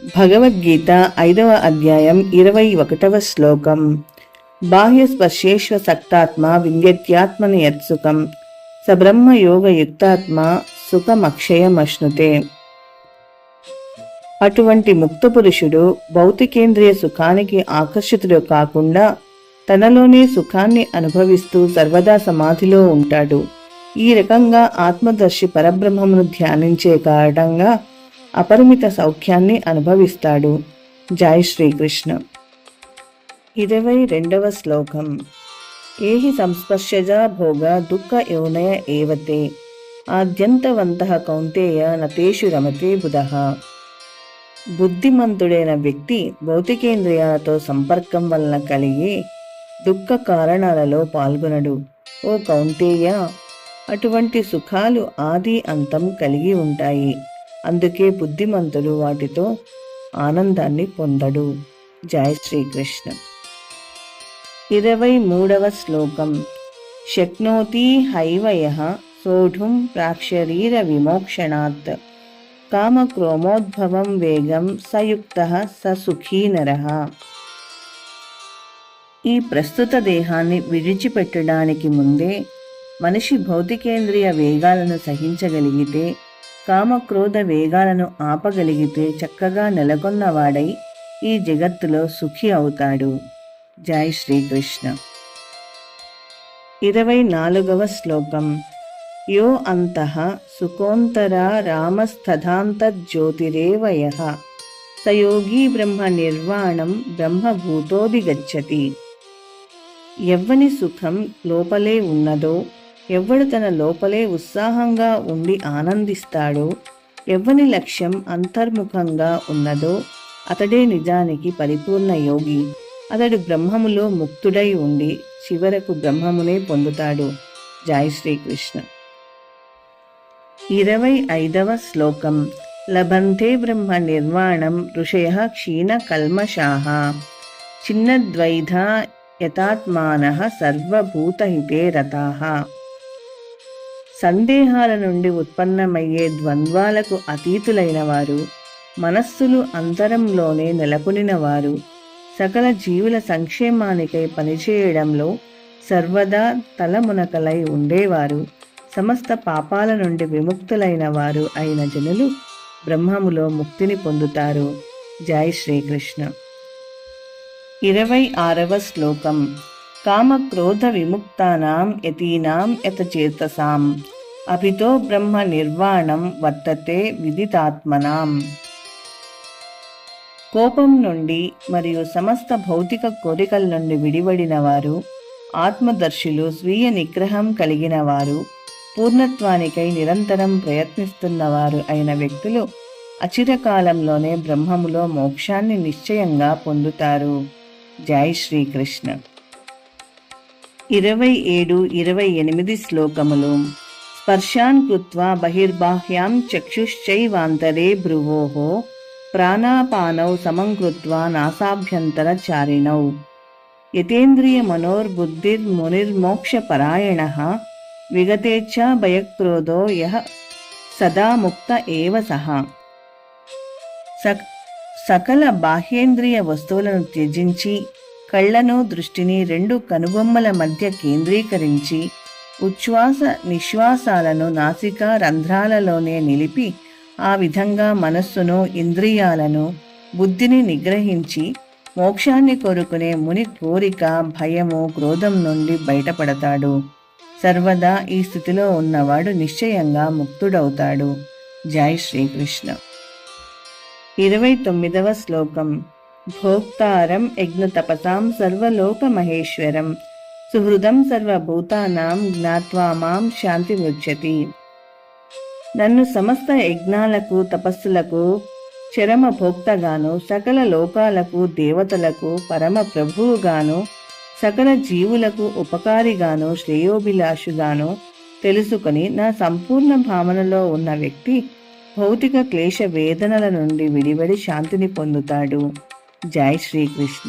భగవద్గీత 5వ అధ్యాయం 21వ శ్లోకం. బాహ్యస్పర్శేష్వ సక్తాత్మ వింధ్యత్యాత్మని యత్సుఖం సబ్రహ్మయోగయుక్తాత్మ సుఖమక్షయమశ్నుతే. అటువంటి ముక్త పురుషుడు భౌతికేంద్రియ సుఖానికి ఆకర్షితుడు కాకుండా తనలోనే సుఖాన్ని అనుభవిస్తూ సర్వదా సమాధిలో ఉంటాడు. ఈ రకంగా ఆత్మదర్శి పరబ్రహ్మమును ధ్యానించే కారణంగా అపరిమిత సౌఖ్యాన్ని అనుభవిస్తాడు. జై శ్రీకృష్ణ. 22వ శ్లోకం. ఏహి సంస్పర్శజా భోగ దుఃఖ యోనయ ఏవతే ఆద్యంతవంతః కౌంతేయ నతేషు రమతే బుధః. బుద్ధిమంతుడైన వ్యక్తి భౌతికేంద్రియాలతో సంపర్కం వలన కలిగే దుఃఖ కారణాలలో పాల్గొనడు. ఓ కౌంతేయ, అటువంటి సుఖాలు ఆది అంతం కలిగి ఉంటాయి. అందుకే బుద్ధిమంతుడు వాటితో ఆనందాన్ని పొందడు. జై శ్రీకృష్ణ. 23వ శ్లోకం. శక్నోతి హైవయః సోఢుం ప్రాక్శరీర విమోక్షణాత్ కామక్రోమోద్భవం వేగం సయుక్తః స సుఖీ నరః. ఈ ప్రస్తుత దేహాన్ని విడిచిపెట్టడానికి ముందే మనిషి భౌతికేంద్రియ వేగాలను సహించగలిగితే, కామక్రోధ వేగాలను ఆపగలిగితే చక్కగా నెలకొన్నవాడై ఈ జగత్తులో సుఖి అవుతాడు. జై శ్రీకృష్ణ. 24వ శ్లోకం. యో అంతః సుఖోంతరా రామస్తథాంతర్జ్యోతిరేవ యః స యోగీ బ్రహ్మ నిర్వాణం బ్రహ్మభూతోధిగచ్చతి. ఎవ్వని సుఖం లోపలే ఉన్నదో, ఎవ్వడు తన లోపలే ఉత్సాహంగా ఉండి ఆనందిస్తాడో, ఎవ్వని లక్ష్యం అంతర్ముఖంగా ఉన్నదో అతడే నిజానికి పరిపూర్ణ యోగి. అతడు బ్రహ్మములో ముక్తుడై ఉండి చివరకు బ్రహ్మమునే పొందుతాడు. జై శ్రీకృష్ణ. 25వ శ్లోకం. లభంతే బ్రహ్మ నిర్వాణం ఋషయః క్షీణ కల్మషాః చిన్నద్వైధా యతాత్మానః సర్వభూతహితే రతాః. సందేహాల నుండి ఉత్పన్నమయ్యే ద్వంద్వాలకు అతీతులైన వారు, మనస్సులు అంతరంలోనే నెలకొనిన వారు, సకల జీవుల సంక్షేమానికై పనిచేయడంలో సర్వదా తలమునకలై ఉండేవారు, సమస్త పాపాల నుండి విముక్తులైన వారు అయిన జనులు బ్రహ్మములో ముక్తిని పొందుతారు. జై శ్రీకృష్ణ. 26వ శ్లోకం. కామక్రోధ విముక్తానాం యతీనాం యతచేతసాం అభితో బ్రహ్మ నిర్వాణం వర్తతే విదితాత్మనాం. కోపం నుండి మరియు సమస్త భౌతిక కోరికల నుండి విడివడిన వారు, ఆత్మదర్శులు, స్వీయ నిగ్రహం కలిగిన వారు, పూర్ణత్వానికై నిరంతరం ప్రయత్నిస్తున్నవారు అయిన వ్యక్తులు అచిరకాలంలోనే బ్రహ్మములో మోక్షాన్ని నిశ్చయంగా పొందుతారు. జై శ్రీకృష్ణ. 27, 28 శ్లోకములు. స్పర్శాన్ కృత్వా బహిర్బాహ్యాం చక్షుశ్చైవాంతరే భ్రువోః ప్రాణాపానౌ సమం కృత్వా నాసాభ్యంతరచారిణౌ యతేంద్రియ మనోర్బుద్ధిర్మునిర్మోక్షపరాయణః విగతేచ్ఛా భయక్రోధో యః సదా ముక్త ఏవ సః. సకల బాహ్యేంద్రియ వస్తువులను త్యజించి కళ్లను, దృష్టిని రెండు కనుబొమ్మల మధ్య కేంద్రీకరించి ఉచ్ఛ్వాస నిశ్వాసాలను నాసికా రంధ్రాలలోనే నిలిపి ఆ విధంగా మనస్సును, ఇంద్రియాలను, బుద్ధిని నిగ్రహించి మోక్షాన్ని కోరుకునే ముని కోరిక, భయము, క్రోధం నుండి బయటపడతాడు. సర్వదా ఈ స్థితిలో ఉన్నవాడు నిశ్చయంగా ముక్తుడవుతాడు. జై శ్రీకృష్ణ. 29వ శ్లోకం. భోక్తారం యజ్ఞతపసాం సర్వలోక మహేశ్వరం సుహృదం సర్వభూతానాం జ్ఞాత్వా మాం శాంతిముచ్యతి. నన్ను సమస్త యజ్ఞాలకు, తపస్సులకు చరమ భోక్తగాను, సకల లోకాలకు, దేవతలకు పరమ ప్రభువుగాను, సకల జీవులకు ఉపకారిగాను, శ్రేయోభిలాషుగాను తెలుసుకొని నా సంపూర్ణ భావనలో ఉన్న వ్యక్తి భౌతిక క్లేశ వేదనల నుండి విడివడి శాంతిని పొందుతాడు. జై శ్రీకృష్ణ.